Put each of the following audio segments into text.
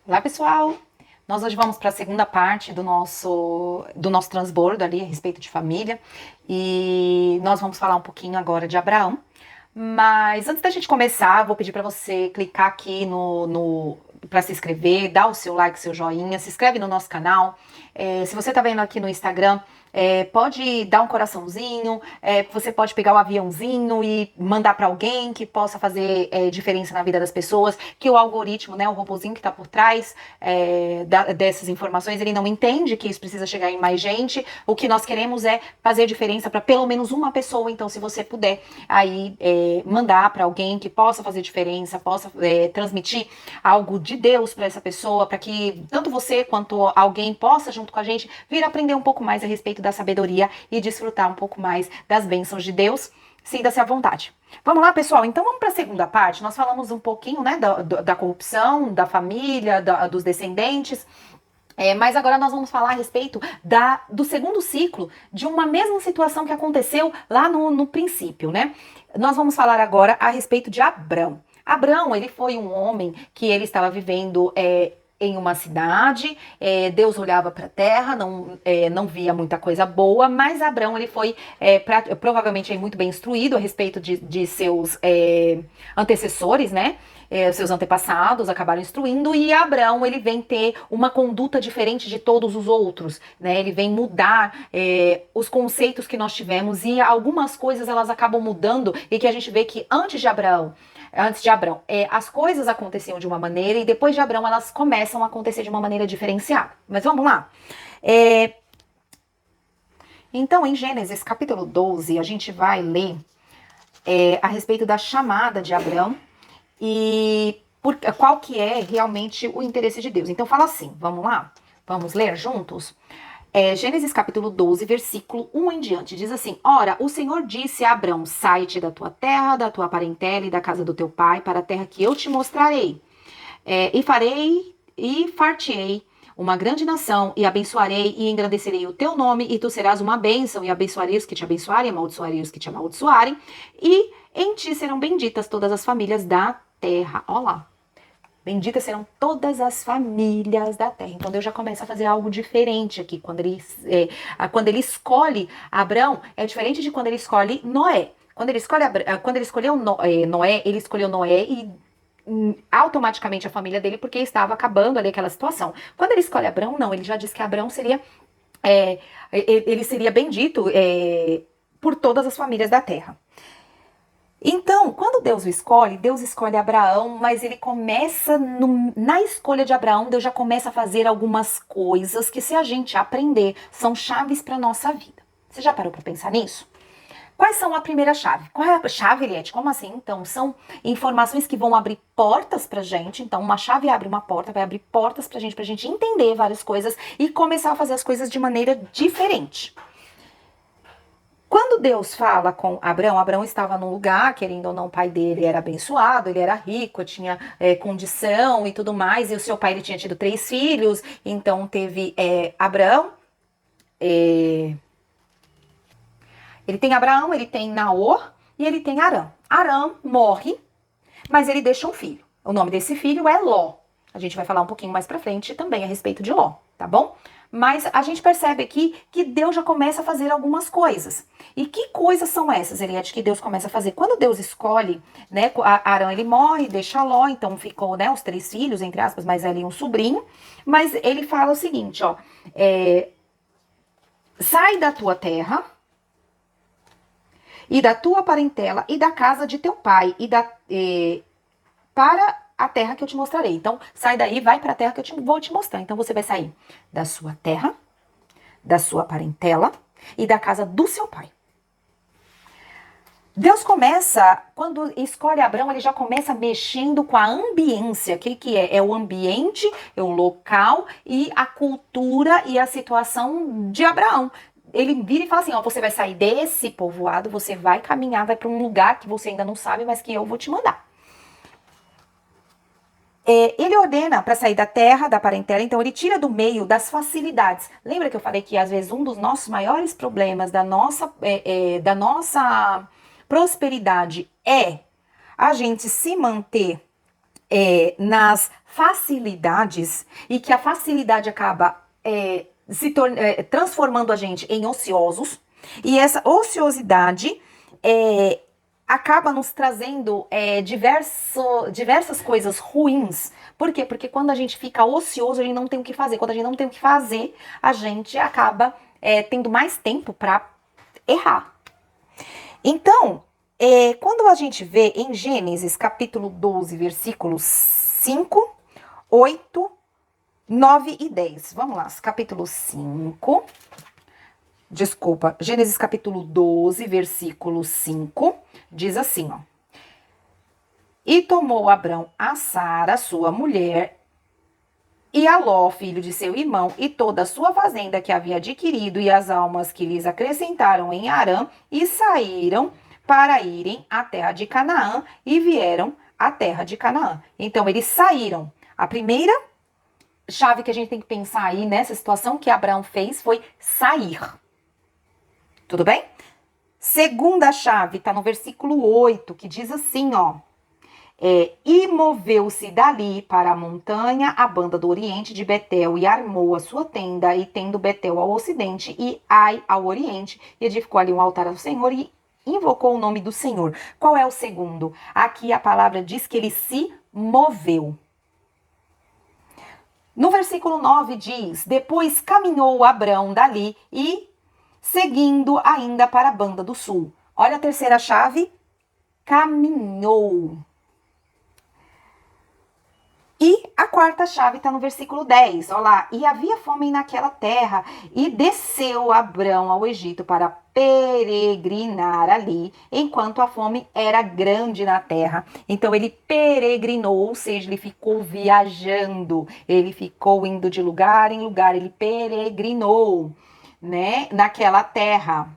Olá, pessoal! Nós hoje vamos para a segunda parte do nosso transbordo ali a respeito de família e nós vamos falar um pouquinho agora de Abraão. Mas antes da gente começar, vou pedir para você clicar aqui no para se inscrever, dar o seu like, seu joinha, se inscreve no nosso canal. Se você está vendo aqui no Instagram, pode dar um coraçãozinho, você pode pegar o aviãozinho e mandar para alguém que possa fazer diferença na vida das pessoas, que o algoritmo, né, o robozinho que está por trás dessas informações, ele não entende que isso precisa chegar em mais gente. O que nós queremos é fazer diferença para pelo menos uma pessoa. Então, se você puder aí mandar para alguém que possa fazer diferença, possa transmitir algo de Deus para essa pessoa, para que tanto você quanto alguém possa, junto com a gente, vir aprender um pouco mais a respeito da sabedoria e desfrutar um pouco mais das bênçãos de Deus, sinta-se à vontade. Vamos lá, pessoal? Então vamos para a segunda parte. Nós falamos um pouquinho, né, da corrupção, da família, dos descendentes. Mas agora nós vamos falar a respeito do segundo ciclo de uma mesma situação que aconteceu lá no princípio, né? Nós vamos falar agora a respeito de Abrão. Abrão, ele foi um homem que ele estava vivendo em uma cidade, Deus olhava para a terra, não via muita coisa boa, mas Abrão ele foi provavelmente muito bem instruído a respeito de seus antecessores, né? Os seus antepassados acabaram instruindo, e Abraão ele vem ter uma conduta diferente de todos os outros, né? Ele vem mudar os conceitos que nós tivemos, e algumas coisas elas acabam mudando, e que a gente vê que antes de Abrão, as coisas aconteciam de uma maneira, e depois de Abrão elas começam a acontecer de uma maneira diferenciada. Mas vamos lá. Então, em Gênesis capítulo 12, a gente vai ler a respeito da chamada de Abrão e qual que é realmente o interesse de Deus. Então fala assim, vamos lá? Vamos ler juntos? Gênesis capítulo 12, versículo 1 em diante, diz assim: Ora, o Senhor disse a Abrão: sai-te da tua terra, da tua parentela e da casa do teu pai, para a terra que eu te mostrarei. E farei e far-te-ei uma grande nação, e abençoarei e engrandecerei o teu nome, e tu serás uma bênção, e abençoarei os que te abençoarem, e amaldiçoarei os que te amaldiçoarem, e em ti serão benditas todas as famílias da terra. Olha lá. Benditas serão todas as famílias da terra. Então Deus já começa a fazer algo diferente aqui. Quando ele escolhe Abrão, é diferente de quando ele escolhe Noé. Quando ele escolheu Noé, ele escolheu Noé e automaticamente a família dele, porque estava acabando ali aquela situação. Quando ele escolhe Abrão, não, ele já disse que Abrão seria ele seria bendito por todas as famílias da terra. Então, quando Deus escolhe Abraão, mas ele começa, na escolha de Abraão, Deus já começa a fazer algumas coisas que, se a gente aprender, são chaves para a nossa vida. Você já parou para pensar nisso? Quais são a primeira chave? Qual é a chave, Eliette? Como assim? Então, são informações que vão abrir portas pra gente. Então, uma chave abre uma porta, vai abrir portas pra gente entender várias coisas e começar a fazer as coisas de maneira diferente. Quando Deus fala com Abrão, Abrão estava num lugar, querendo ou não, o pai dele era abençoado, ele era rico, tinha condição e tudo mais, e o seu pai ele tinha tido 3 filhos, então teve Abrão, ele tem Abraão, ele tem Naor e ele tem Arã. Arã morre, mas ele deixa um filho. O nome desse filho é Ló. A gente vai falar um pouquinho mais pra frente também a respeito de Ló, tá bom? Mas a gente percebe aqui que Deus já começa a fazer algumas coisas. E que coisas são essas, Eliette, que Deus começa a fazer? Quando Deus escolhe, né, Arão ele morre, deixa Ló, então ficou, né, os 3 filhos, entre aspas, mais ali um sobrinho. Mas ele fala o seguinte, ó, sai da tua terra e da tua parentela e da casa de teu pai para a terra que eu te mostrarei. Então, sai daí, vai para a terra que eu vou te mostrar. Então, você vai sair da sua terra, da sua parentela e da casa do seu pai. Deus começa, quando escolhe Abrão, ele já começa mexendo com a ambiência. O que é? É o ambiente, é o local e a cultura e a situação de Abraão. Ele vira e fala assim, ó, você vai sair desse povoado, você vai caminhar, vai para um lugar que você ainda não sabe, mas que eu vou te mandar. Ele ordena para sair da terra, da parentela, então ele tira do meio das facilidades. Lembra que eu falei que às vezes um dos nossos maiores problemas da nossa prosperidade é a gente se manter nas facilidades e que a facilidade acaba transformando a gente em ociosos, e essa ociosidade acaba nos trazendo diversas coisas ruins. Por quê? Porque quando a gente fica ocioso, a gente não tem o que fazer. Quando a gente não tem o que fazer, a gente acaba tendo mais tempo para errar. Então, quando a gente vê em Gênesis capítulo 12, versículos 5, 8, 9 e 10. Vamos lá, capítulo 5. Desculpa, Gênesis capítulo 12, versículo 5, diz assim, ó. E tomou Abrão a Sara, sua mulher, e a Ló, filho de seu irmão, e toda a sua fazenda que havia adquirido, e as almas que lhes acrescentaram em Harã, e saíram para irem à terra de Canaã, e vieram à terra de Canaã. Então, eles saíram. A primeira chave que a gente tem que pensar aí nessa situação que Abraão fez foi sair. Tudo bem? Segunda chave, tá no versículo 8, que diz assim, ó. E moveu-se dali para a montanha, a banda do oriente de Betel, e armou a sua tenda, e tendo Betel ao ocidente, e Ai ao oriente, e edificou ali um altar ao Senhor, e invocou o nome do Senhor. Qual é o segundo? Aqui a palavra diz que ele se moveu. No versículo 9 diz, depois caminhou Abrão dali e seguindo ainda para a banda do sul. Olha a terceira chave, caminhou. E a quarta chave está no versículo 10, olha lá. E havia fome naquela terra, e desceu Abrão ao Egito para peregrinar ali, enquanto a fome era grande na terra. Então ele peregrinou, ou seja, ele ficou viajando, ele ficou indo de lugar em lugar, ele peregrinou, né, naquela terra.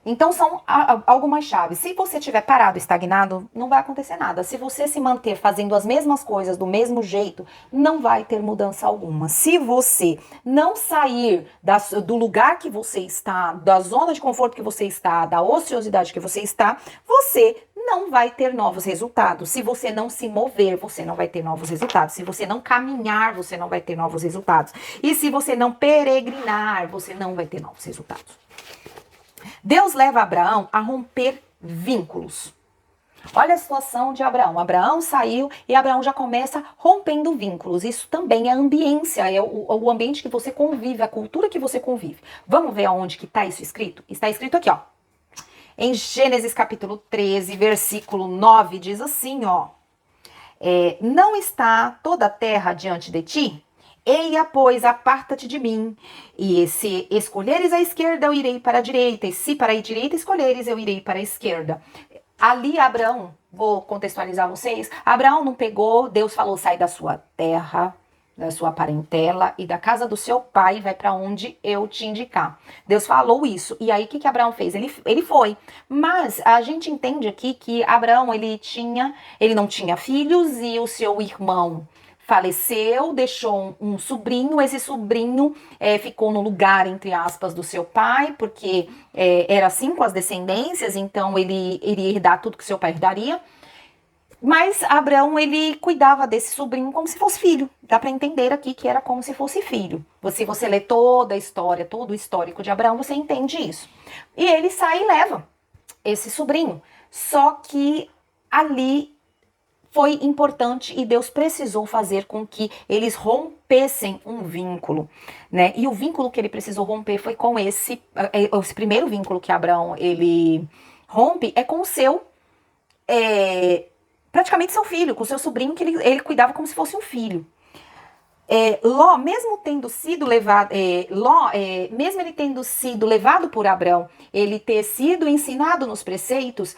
Então, são algumas chaves. Se você estiver parado, estagnado, não vai acontecer nada. Se você se manter fazendo as mesmas coisas do mesmo jeito, não vai ter mudança alguma. Se você não sair do lugar que você está, da zona de conforto que você está, da ociosidade que você está, você não vai ter novos resultados. Se você não se mover, você não vai ter novos resultados. Se você não caminhar, você não vai ter novos resultados. E se você não peregrinar, você não vai ter novos resultados. Deus leva Abraão a romper vínculos. Olha a situação de Abraão. Abraão saiu e Abraão já começa rompendo vínculos. Isso também é ambiência, é o ambiente que você convive, a cultura que você convive. Vamos ver aonde que está isso escrito? Está escrito aqui, ó. Em Gênesis capítulo 13, versículo 9, diz assim, ó. Não está toda a terra diante de ti? Eia, pois, aparta-te de mim, e se escolheres a esquerda, eu irei para a direita, e se para a direita escolheres, eu irei para a esquerda. Ali Abraão, vou contextualizar vocês, Abraão não pegou, Deus falou, sai da sua terra, da sua parentela e da casa do seu pai, vai para onde eu te indicar. Deus falou isso, e aí o que Abraão fez? Ele foi, mas a gente entende aqui que Abraão, ele não tinha filhos, e o seu irmão faleceu, deixou um sobrinho, esse sobrinho ficou no lugar, entre aspas, do seu pai, porque era assim com as descendências, então ele iria herdar tudo que seu pai herdaria. Mas Abraão, ele cuidava desse sobrinho como se fosse filho. Dá para entender aqui que era como se fosse filho. Se você lê toda a história, todo o histórico de Abraão, você entende isso. E ele sai e leva esse sobrinho. Só que ali foi importante e Deus precisou fazer com que eles rompessem um vínculo, né? E o vínculo que ele precisou romper foi com esse primeiro vínculo que Abraão, ele rompe, é com o seu, praticamente seu filho, com o seu sobrinho que ele cuidava como se fosse um filho. Ló, mesmo tendo sido levado, mesmo ele tendo sido levado por Abrão, ele ter sido ensinado nos preceitos,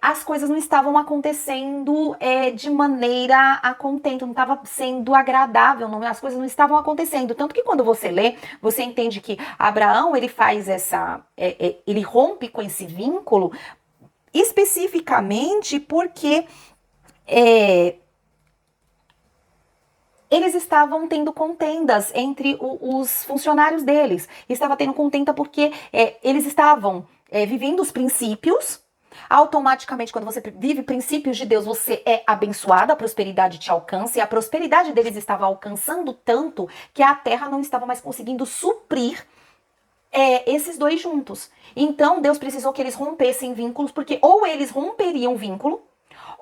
as coisas não estavam acontecendo de maneira a contento, não estava sendo agradável, as coisas não estavam acontecendo. Tanto que quando você lê, você entende que Abraão, ele faz ele rompe com esse vínculo, especificamente porque eles estavam tendo contendas entre os funcionários deles. Estava tendo contenda porque eles estavam vivendo os princípios Automaticamente, quando você vive princípios de Deus, você é abençoado, a prosperidade te alcança, e a prosperidade deles estava alcançando tanto que a terra não estava mais conseguindo suprir esses dois juntos. Então, Deus precisou que eles rompessem vínculos, porque ou eles romperiam vínculo,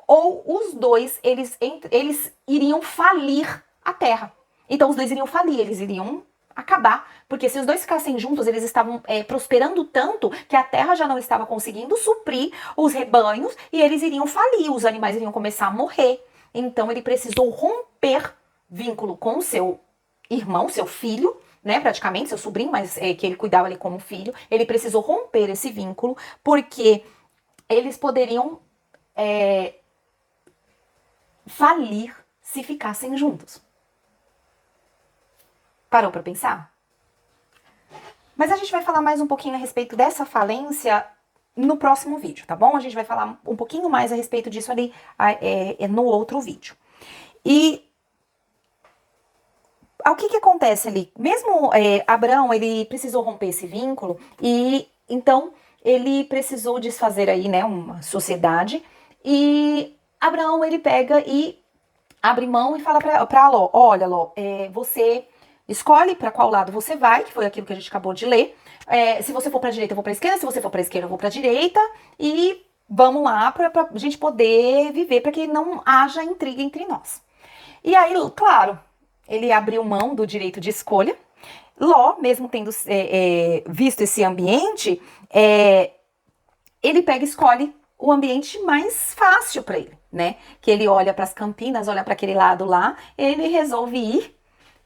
ou os dois, eles iriam falir a terra. Então, os dois iriam falir, eles iriam acabar. Porque se os dois ficassem juntos, eles estavam prosperando tanto que a terra já não estava conseguindo suprir os rebanhos e eles iriam falir, os animais iriam começar a morrer. Então, ele precisou romper vínculo com o seu irmão, seu filho, né, praticamente, seu sobrinho, mas que ele cuidava ali como filho. Ele precisou romper esse vínculo porque eles poderiam falir se ficassem juntos. Parou para pensar? Mas a gente vai falar mais um pouquinho a respeito dessa falência no próximo vídeo, tá bom? A gente vai falar um pouquinho mais a respeito disso ali no outro vídeo. E o que acontece ali? Mesmo Abraão, ele precisou romper esse vínculo e então ele precisou desfazer aí, né, uma sociedade. E Abraão, ele pega e abre mão e fala para Ló, olha Ló, você escolhe para qual lado você vai, que foi aquilo que a gente acabou de ler. Se você for para a direita, eu vou para a esquerda. Se você for para a esquerda, eu vou para a direita. E vamos lá para a gente poder viver, para que não haja intriga entre nós. E aí, claro, ele abriu mão do direito de escolha. Ló, mesmo tendo visto esse ambiente, ele pega e escolhe o ambiente mais fácil para ele, né? Que ele olha para as Campinas, olha para aquele lado lá, ele resolve ir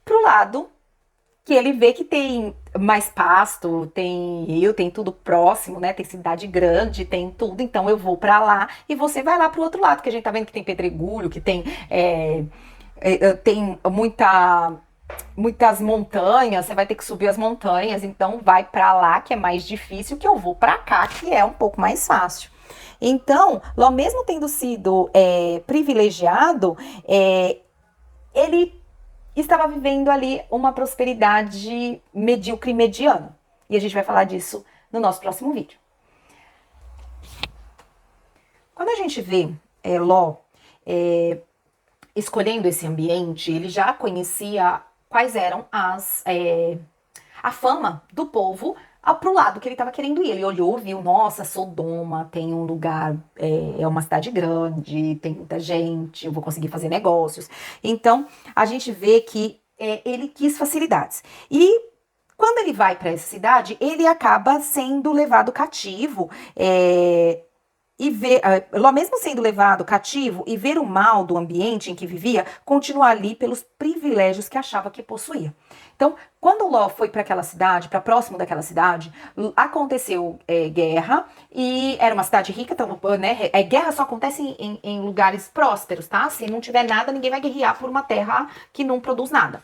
pro lado que ele vê que tem mais pasto, tem rio, tem tudo próximo, né? Tem cidade grande, tem tudo. Então eu vou para lá e você vai lá pro outro lado, que a gente tá vendo que tem pedregulho, que tem tem muitas montanhas, você vai ter que subir as montanhas, então vai para lá que é mais difícil, que eu vou para cá que é um pouco mais fácil. Então, Ló, mesmo tendo sido privilegiado, ele estava vivendo ali uma prosperidade medíocre e mediana. E a gente vai falar disso no nosso próximo vídeo. Quando a gente vê Ló escolhendo esse ambiente, ele já conhecia quais eram a fama do povo pro lado que ele estava querendo ir. Ele olhou, viu, nossa, Sodoma tem um lugar, é uma cidade grande, tem muita gente, eu vou conseguir fazer negócios. Então, a gente vê que ele quis facilidades. E quando ele vai para essa cidade, ele acaba sendo levado cativo, e ver, Ló, mesmo sendo levado cativo e ver o mal do ambiente em que vivia, continua ali pelos privilégios que achava que possuía. Então, quando Ló foi para aquela cidade, para próximo daquela cidade, aconteceu guerra, e era uma cidade rica, então, né, guerra só acontece em lugares prósperos, tá? Se não tiver nada, ninguém vai guerrear por uma terra que não produz nada.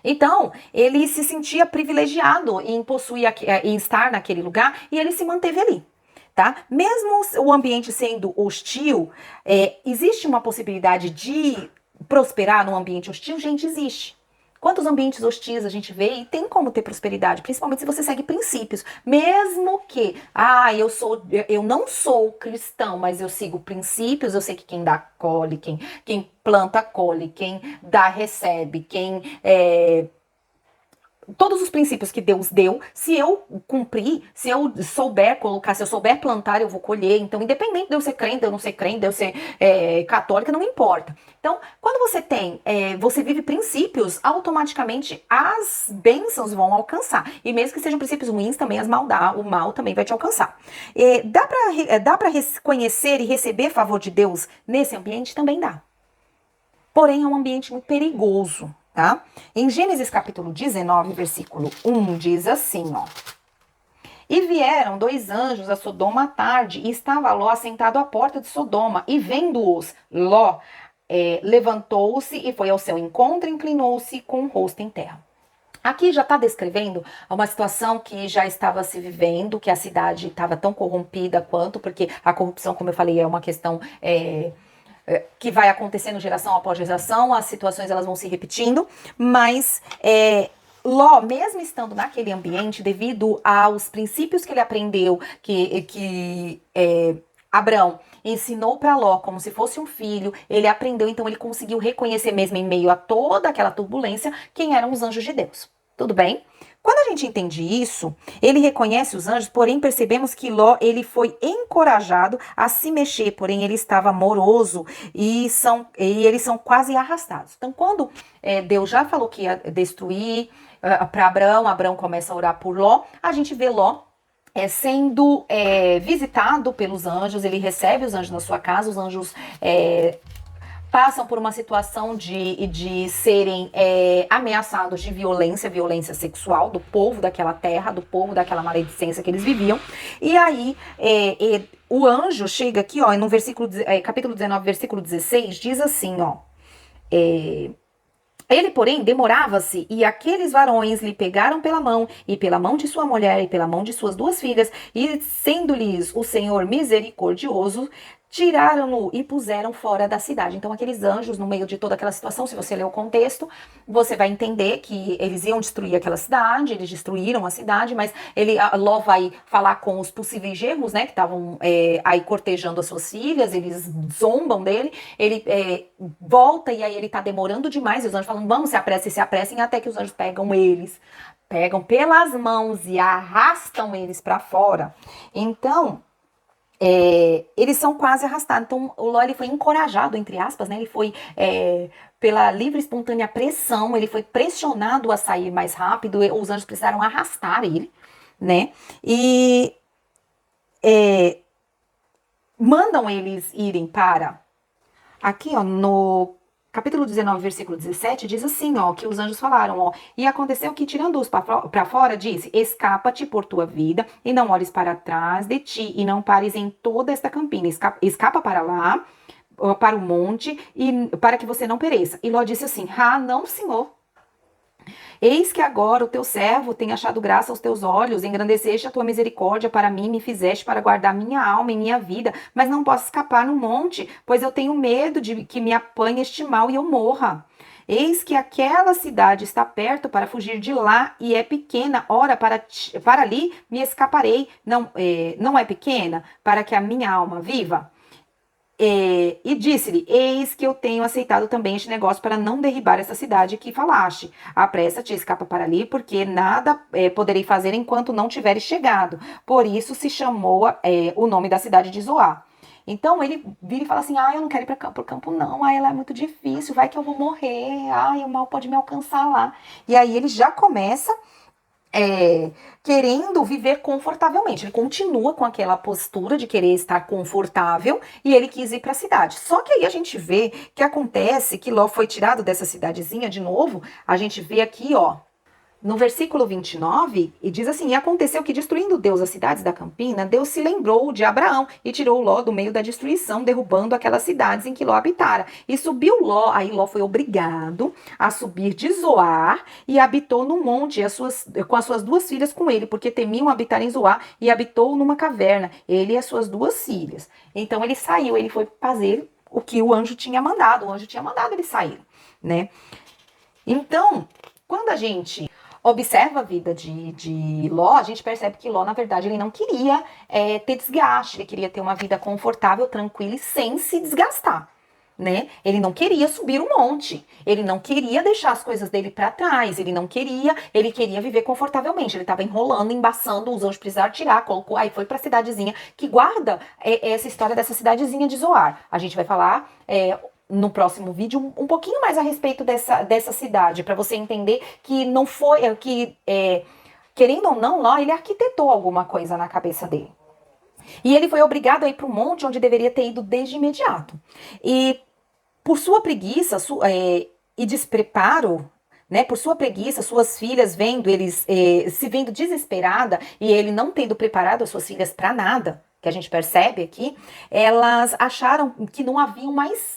Então, ele se sentia privilegiado em possuir, em estar naquele lugar, e ele se manteve ali. Tá? Mesmo o ambiente sendo hostil, existe uma possibilidade de prosperar num ambiente hostil? Gente, existe. Quantos ambientes hostis a gente vê e tem como ter prosperidade, principalmente se você segue princípios. Mesmo que, eu não sou cristão, mas eu sigo princípios, eu sei que quem dá colhe, quem planta colhe, quem dá recebe, todos os princípios que Deus deu, se eu cumprir, se eu souber colocar, se eu souber plantar, eu vou colher. Então, independente de eu ser crente, de eu não ser crente, de eu ser católica, não importa. Então, quando você vive princípios, automaticamente as bênçãos vão alcançar. E mesmo que sejam princípios ruins, também o mal também vai te alcançar. Dá para conhecer e receber favor de Deus nesse ambiente? Também dá. Porém, é um ambiente muito perigoso. Tá? Em Gênesis capítulo 19, versículo 1, diz assim, ó. E vieram 2 anjos a Sodoma à tarde, e estava Ló assentado à porta de Sodoma, e vendo-os, Ló levantou-se e foi ao seu encontro, inclinou-se com o rosto em terra. Aqui já está descrevendo uma situação que já estava se vivendo, que a cidade estava tão corrompida quanto, porque a corrupção, como eu falei, é uma questão que vai acontecendo geração após geração, as situações elas vão se repetindo, mas Ló, mesmo estando naquele ambiente, devido aos princípios que ele aprendeu, Abraão ensinou para Ló como se fosse um filho, ele aprendeu, então ele conseguiu reconhecer mesmo em meio a toda aquela turbulência quem eram os anjos de Deus. Tudo bem? Quando a gente entende isso, ele reconhece os anjos, porém percebemos que Ló ele foi encorajado a se mexer, porém ele estava moroso e eles são quase arrastados. Então, quando Deus já falou que ia destruir para Abraão, Abraão começa a orar por Ló, a gente vê Ló sendo visitado pelos anjos, ele recebe os anjos na sua casa, os anjos passam por uma situação de serem ameaçados de violência sexual do povo daquela terra, do povo daquela maledicência que eles viviam. E aí o anjo chega aqui, ó, no versículo, capítulo 19, versículo 16, diz assim, ó. Ele, porém, demorava-se, e aqueles varões lhe pegaram pela mão, e pela mão de sua mulher, e pela mão de suas duas filhas, e sendo-lhes o Senhor misericordioso, tiraram-no e puseram fora da cidade. Então, aqueles anjos, no meio de toda aquela situação, se você ler o contexto, você vai entender que eles iam destruir aquela cidade, eles destruíram a cidade, mas Ló vai falar com os possíveis genros, né, que estavam aí cortejando as suas filhas, eles zombam dele, ele volta e aí ele tá demorando demais, e os anjos falam, vamos, se apressem, até que os anjos pegam pelas mãos e arrastam eles para fora. Então, eles são quase arrastados. Então, o Ló ele foi encorajado, entre aspas, né? Ele foi, pela livre e espontânea pressão, ele foi pressionado a sair mais rápido, os anjos precisaram arrastar ele, né? E mandam eles irem para... Aqui, ó, no capítulo 19, versículo 17, diz assim, ó, que os anjos falaram, ó, e aconteceu que, tirando-os para fora, disse, escapa-te por tua vida, e não olhes para trás de ti, e não pares em toda esta campina, escapa para lá, para o monte, e para que você não pereça. E Ló disse assim, não, senhor. Eis que agora o teu servo tem achado graça aos teus olhos, engrandeceste a tua misericórdia para mim, me fizeste para guardar minha alma e minha vida, mas não posso escapar no monte, pois eu tenho medo de que me apanhe este mal e eu morra. Eis que aquela cidade está perto para fugir de lá e é pequena, ora para ali me escaparei, não é pequena, para que a minha alma viva? E disse-lhe, eis que eu tenho aceitado também este negócio para não derribar essa cidade que falaste. Apressa-te, escapa para ali, porque nada poderei fazer enquanto não tiveres chegado. Por isso se chamou o nome da cidade de Zoar. Então ele vira e fala assim, eu não quero ir para o campo não, lá é muito difícil, vai que eu vou morrer, o mal pode me alcançar lá. E aí ele já começa querendo viver confortavelmente. Ele continua com aquela postura de querer estar confortável e ele quis ir para a cidade. Só que aí a gente vê que acontece que Ló foi tirado dessa cidadezinha de novo. A gente vê aqui, ó, no versículo 29, e diz assim, e aconteceu que destruindo Deus as cidades da campina, Deus se lembrou de Abraão e tirou Ló do meio da destruição, derrubando aquelas cidades em que Ló habitara. E subiu Ló, aí Ló foi obrigado a subir de Zoar e habitou no monte com as suas duas filhas com ele, porque temiam habitar em Zoar e habitou numa caverna, ele e as suas duas filhas. Então ele saiu, ele foi fazer o que o anjo tinha mandado ele sair, né? Então, quando a gente observa a vida de Ló, a gente percebe que Ló, na verdade, ele não queria ter desgaste, ele queria ter uma vida confortável, tranquila e sem se desgastar, né? Ele não queria subir um monte, ele não queria deixar as coisas dele para trás, ele queria viver confortavelmente, ele estava enrolando, embaçando, os anjos precisaram tirar, colocou, aí foi para a cidadezinha, que guarda essa história dessa cidadezinha de Zoar. A gente vai falar... no próximo vídeo, um pouquinho mais a respeito dessa cidade, para você entender que não foi, querendo ou não, Ló, ele arquitetou alguma coisa na cabeça dele. E ele foi obrigado a ir para um monte onde deveria ter ido desde imediato. E por sua preguiça e despreparo, né, por sua preguiça, suas filhas se vendo desesperada e ele não tendo preparado as suas filhas para nada, que a gente percebe aqui, elas acharam que não haviam mais.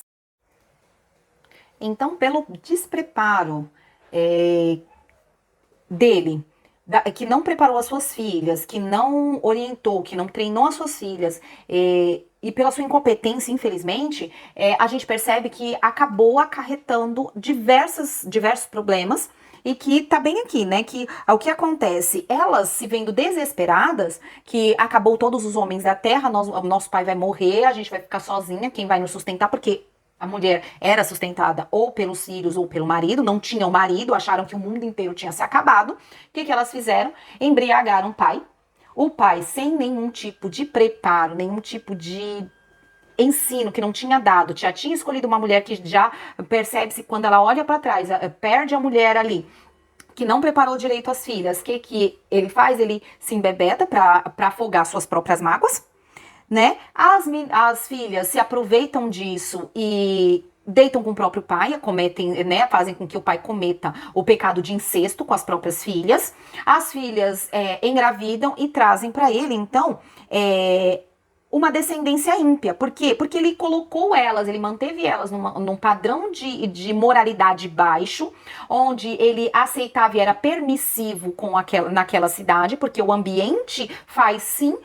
Então, pelo despreparo dele, que não preparou as suas filhas, que não orientou, que não treinou as suas filhas, e pela sua incompetência, infelizmente, a gente percebe que acabou acarretando diversos problemas e que tá bem aqui, né? Que o que acontece? Elas se vendo desesperadas, que acabou todos os homens da terra, nosso pai vai morrer, a gente vai ficar sozinha, quem vai nos sustentar? Porque a mulher era sustentada ou pelos filhos ou pelo marido, não tinha o marido, acharam que o mundo inteiro tinha se acabado. O que que elas fizeram? Embriagaram o pai. O pai, sem nenhum tipo de preparo, nenhum tipo de ensino que não tinha dado, já tinha escolhido uma mulher que já percebe-se quando ela olha para trás, perde a mulher ali, que não preparou direito as filhas. O que ele faz? Ele se embebeda para afogar suas próprias mágoas, né? As filhas se aproveitam disso e deitam com o próprio pai, cometem, né, fazem com que o pai cometa o pecado de incesto com as próprias filhas. As filhas engravidam e trazem para ele, então, uma descendência ímpia. Por quê? Porque ele colocou elas, ele manteve elas num padrão de moralidade baixo, onde ele aceitava e era permissivo naquela cidade, porque o ambiente faz sim,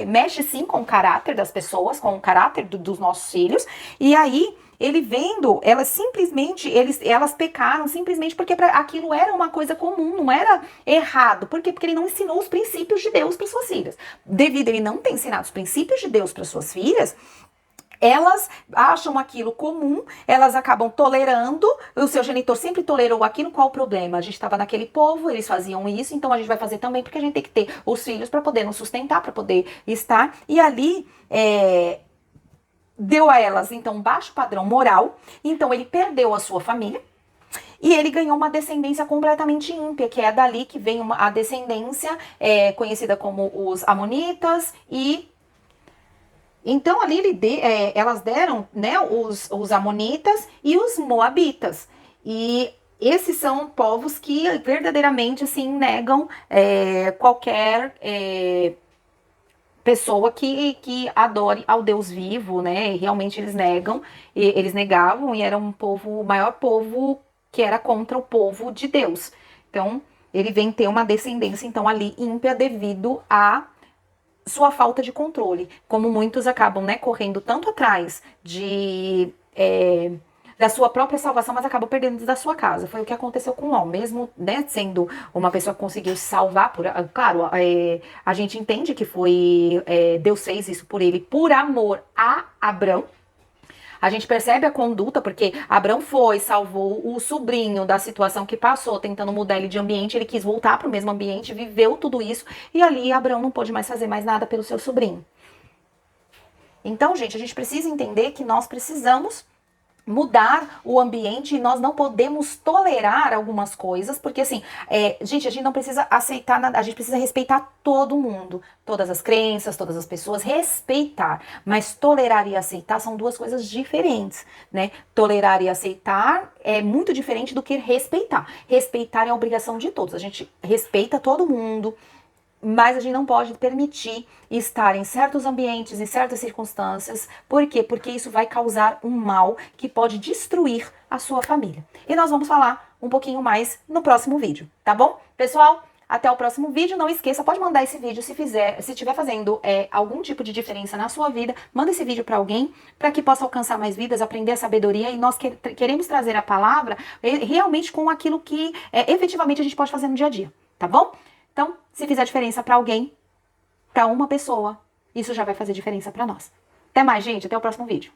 mexe sim com o caráter das pessoas, com o caráter dos nossos filhos, e aí ele vendo, elas pecaram simplesmente porque aquilo era uma coisa comum, não era errado. Por quê? Porque ele não ensinou os princípios de Deus para suas filhas. Devido a ele não ter ensinado os princípios de Deus para suas filhas, elas acham aquilo comum, elas acabam tolerando, o seu genitor sempre tolerou aquilo. Qual o problema? A gente estava naquele povo, eles faziam isso, então a gente vai fazer também, porque a gente tem que ter os filhos para poder nos sustentar, para poder estar. E ali, deu a elas, então, um baixo padrão moral, então ele perdeu a sua família, e ele ganhou uma descendência completamente ímpia, que é dali que vem a descendência conhecida como os Amonitas, e então ali elas deram, né, os Amonitas e os Moabitas, e esses são povos que verdadeiramente, assim, negam qualquer pessoa que adore ao Deus vivo, né? E realmente eles negavam, e era um povo, o maior povo que era contra o povo de Deus. Então, ele vem ter uma descendência, então, ali ímpia devido a sua falta de controle. Como muitos acabam, né, correndo tanto atrás da sua própria salvação, mas acabam perdendo da sua casa. Foi o que aconteceu com Ló, mesmo, né, sendo uma pessoa que conseguiu se salvar, claro, a gente entende que foi, Deus fez isso por ele, por amor a Abrão. A gente percebe a conduta, porque Abrão salvou o sobrinho da situação que passou, tentando mudar ele de ambiente, ele quis voltar para o mesmo ambiente, viveu tudo isso, e ali Abrão não pôde mais fazer mais nada pelo seu sobrinho. Então, gente, a gente precisa entender que nós precisamos mudar o ambiente, e nós não podemos tolerar algumas coisas, porque assim, gente, a gente não precisa aceitar nada, a gente precisa respeitar todo mundo, todas as crenças, todas as pessoas, respeitar, mas tolerar e aceitar são duas coisas diferentes, né? Tolerar e aceitar é muito diferente do que respeitar. Respeitar é a obrigação de todos, a gente respeita todo mundo, mas a gente não pode permitir estar em certos ambientes, em certas circunstâncias. Por quê? Porque isso vai causar um mal que pode destruir a sua família. E nós vamos falar um pouquinho mais no próximo vídeo, tá bom? Pessoal, até o próximo vídeo. Não esqueça, pode mandar esse vídeo se estiver fazendo algum tipo de diferença na sua vida. Manda esse vídeo para alguém, para que possa alcançar mais vidas, aprender a sabedoria. E nós queremos trazer a palavra realmente com aquilo que efetivamente a gente pode fazer no dia a dia, tá bom? Então, se fizer diferença para alguém, para uma pessoa, isso já vai fazer diferença para nós. Até mais, gente. Até o próximo vídeo.